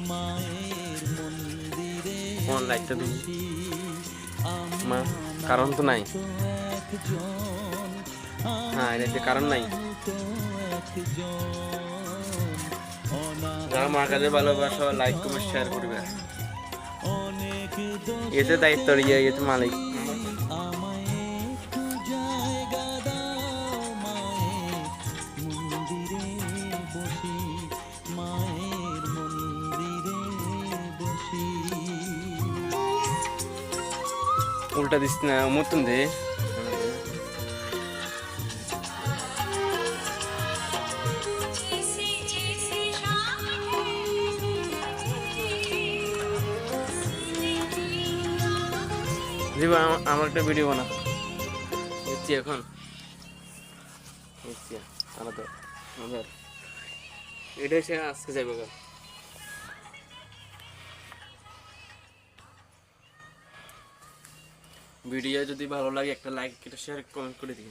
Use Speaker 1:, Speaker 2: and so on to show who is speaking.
Speaker 1: মায়ের মন্দিরে কোন লাইটটা দিন মা, কারণ তো নাই। হ্যাঁ, এটা কারণ নাই। যারা মার কাছে ভালোবাসো, লাইক কমেন্ট শেয়ার করবে। এতে দায়িত্ব এতে মালিক। উল্টা দিস না, মতন দে। আমার একটা ভিডিও বানা দেখছি এখন। এটাই সে আজকে যাবে। ভিডিও যদি ভালো লাগে একটা লাইক, একটা শেয়ার, কমেন্ট করে দিন।